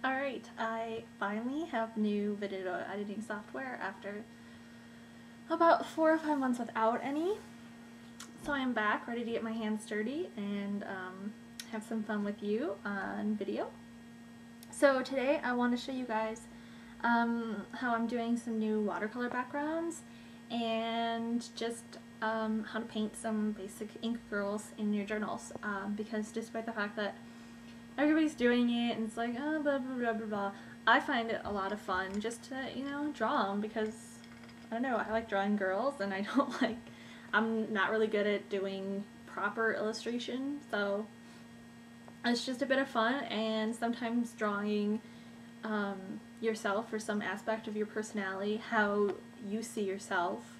Alright, I finally have new video editing software after about 4 or 5 months without any. So I am back, ready to get my hands dirty and have some fun with you on video. So today I want to show you guys how I'm doing some new watercolor backgrounds and just how to paint some basic ink girls in your journals, because despite the fact that everybody's doing it and it's like, oh, blah, blah, blah, blah, blah, I find it a lot of fun just to, draw them because, I don't know, I like drawing girls and I don't like, I'm not really good at doing proper illustration, so it's just a bit of fun. And sometimes drawing yourself or some aspect of your personality, how you see yourself,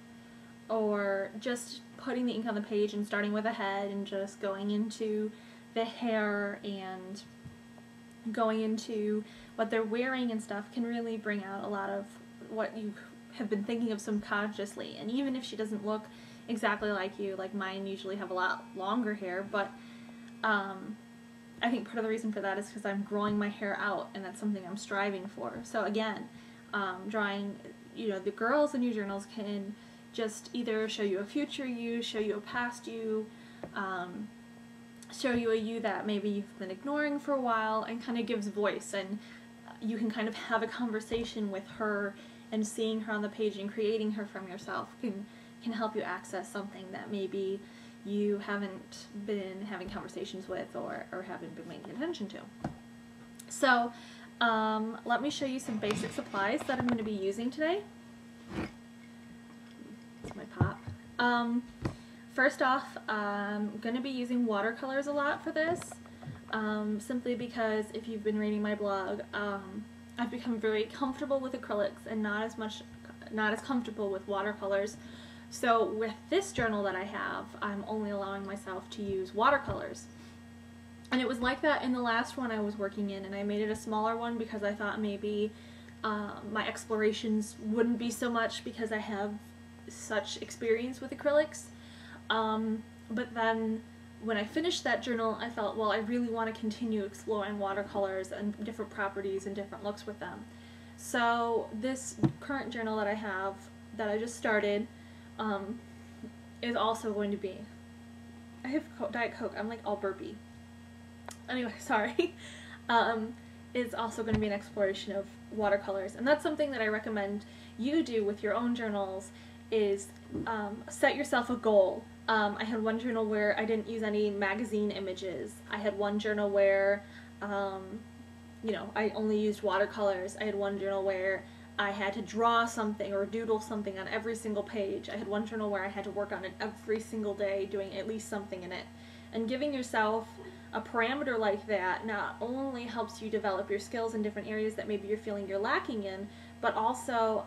or just putting the ink on the page and starting with a head and just going into the hair and going into what they're wearing and stuff can really bring out a lot of what you have been thinking of subconsciously. And even if she doesn't look exactly like you, like mine usually have a lot longer hair, but I think part of the reason for that is because I'm growing my hair out, and that's something I'm striving for. So again, drawing, the girls in your journals can just either show you a future you, show you a past you, show you a you that maybe you've been ignoring for a while, and kind of gives voice, and you can kind of have a conversation with her, and seeing her on the page and creating her from yourself can help you access something that maybe you haven't been having conversations with or haven't been paying attention to. So let me show you some basic supplies that I'm going to be using today. That's my pop. First off, I'm going to be using watercolors a lot for this, simply because if you've been reading my blog, I've become very comfortable with acrylics and not as comfortable with watercolors. So with this journal that I have, I'm only allowing myself to use watercolors. And it was like that in the last one I was working in, and I made it a smaller one because I thought maybe my explorations wouldn't be so much because I have such experience with acrylics. But then when I finished that journal, I felt, well, I really want to continue exploring watercolors and different properties and different looks with them. So this current journal that I have, that I just started, is also going to be, I have Diet Coke, I'm like all burpy. Anyway, sorry. It's also going to be an exploration of watercolors, and that's something that I recommend you do with your own journals, is set yourself a goal. I had one journal where I didn't use any magazine images. I had one journal where, I only used watercolors. I had one journal where I had to draw something or doodle something on every single page. I had one journal where I had to work on it every single day, doing at least something in it. And giving yourself a parameter like that not only helps you develop your skills in different areas that maybe you're feeling you're lacking in, but also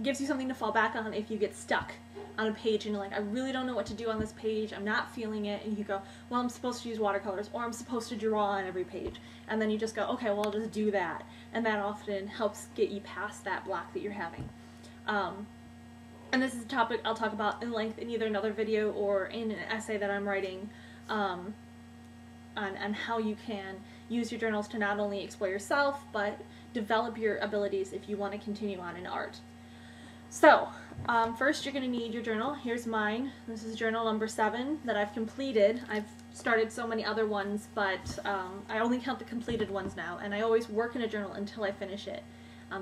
gives you something to fall back on if you get stuck on a page and you're like, I really don't know what to do on this page, I'm not feeling it, and you go, well, I'm supposed to use watercolors, or I'm supposed to draw on every page, and then you just go, okay, well, I'll just do that, and that often helps get you past that block that you're having. And this is a topic I'll talk about in length in either another video or in an essay that I'm writing on how you can use your journals to not only explore yourself, but develop your abilities if you want to continue on in art. So, first you're going to need your journal. Here's mine. This is journal number 7 that I've completed. I've started so many other ones, but I only count the completed ones now, and I always work in a journal until I finish it,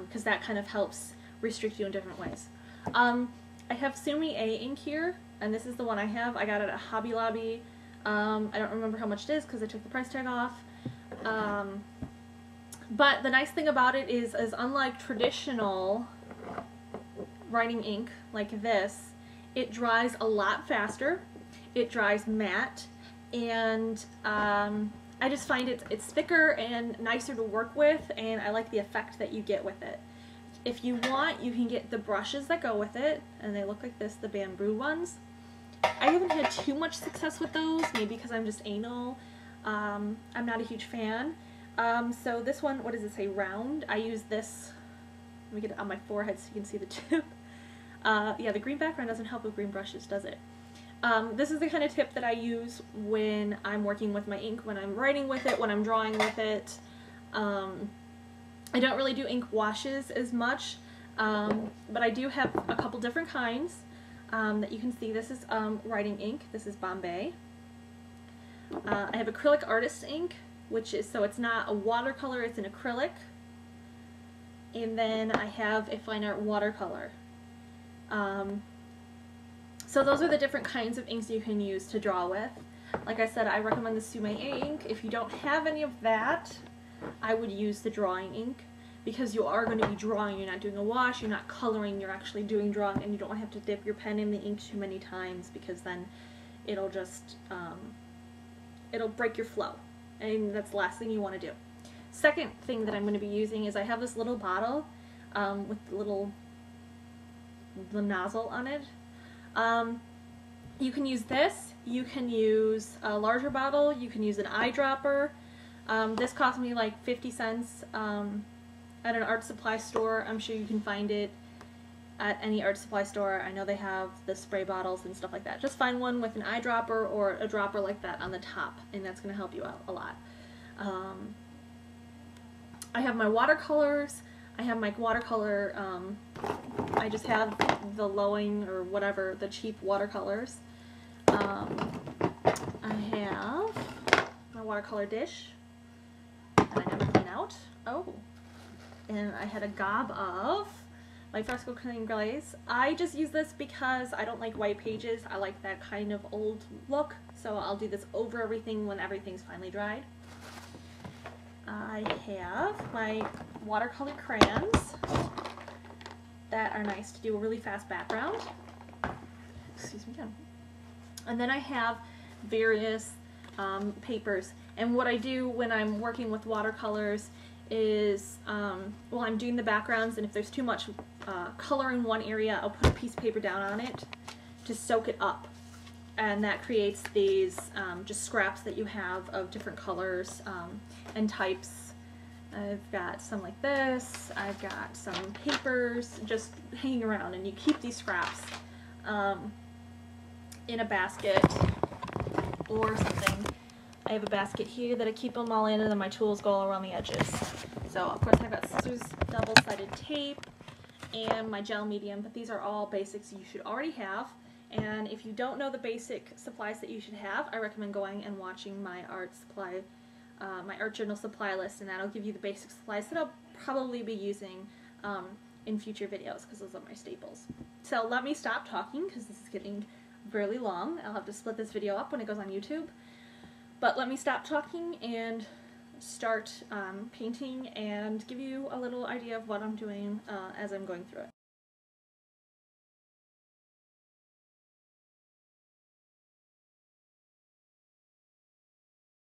because that kind of helps restrict you in different ways. I have sumi-e ink here, and this is the one I have. I got it at Hobby Lobby. I don't remember how much it is because I took the price tag off. But the nice thing about it is unlike traditional writing ink like this, it dries a lot faster, it dries matte, and I just find it's thicker and nicer to work with, and I like the effect that you get with it. If you want, you can get the brushes that go with it, and they look like this, the bamboo ones. I haven't had too much success with those, maybe because I'm just anal. I'm not a huge fan. So this one, what does it say, round? I use this, let me get it on my forehead so you can see the tip. Yeah, the green background doesn't help with green brushes, does it? This is the kind of tip that I use when I'm working with my ink, when I'm writing with it, when I'm drawing with it. I don't really do ink washes as much, but I do have a couple different kinds that you can see. This is writing ink. This is Bombay. I have acrylic artist ink, which is, so it's not a watercolor, it's an acrylic. And then I have a fine art watercolor. So those are the different kinds of inks you can use to draw with. Like I said, I recommend the sumi-e ink. If you don't have any of that, I would use the drawing ink, because you are going to be drawing. You're not doing a wash, you're not coloring, you're actually doing drawing, and you don't have to dip your pen in the ink too many times, because then it'll just, it'll break your flow, and that's the last thing you want to do. Second thing that I'm going to be using is I have this little bottle with the nozzle on it. You can use this, you can use a larger bottle, you can use an eyedropper. This cost me like 50 cents at an art supply store. I'm sure you can find it at any art supply store. I know they have the spray bottles and stuff like that. Just find one with an eyedropper or a dropper like that on the top, and that's going to help you out a lot. I have my watercolors. I have my watercolor, I just have the Lowing or whatever, the cheap watercolors. I have my watercolor dish that I never clean out. Oh, and I had a gob of my Fresco Clean Glaze. I just use this because I don't like white pages. I like that kind of old look, so I'll do this over everything when everything's finally dried. I have my watercolor crayons that are nice to do a really fast background. Excuse me again. And then I have various papers. And what I do when I'm working with watercolors is, well, I'm doing the backgrounds, and if there's too much color in one area, I'll put a piece of paper down on it to soak it up. And that creates these just scraps that you have of different colors and types. I've got some like this, I've got some papers just hanging around, and you keep these scraps in a basket or something. I have a basket here that I keep them all in, and then my tools go all around the edges. So of course I've got scissors, double-sided tape, and my gel medium, but these are all basics you should already have. And if you don't know the basic supplies that you should have, I recommend going and watching my art supply, my art journal supply list, and that'll give you the basic supplies that I'll probably be using in future videos, because those are my staples. So let me stop talking, because this is getting really long. I'll have to split this video up when it goes on YouTube. But let me stop talking and start painting and give you a little idea of what I'm doing as I'm going through it.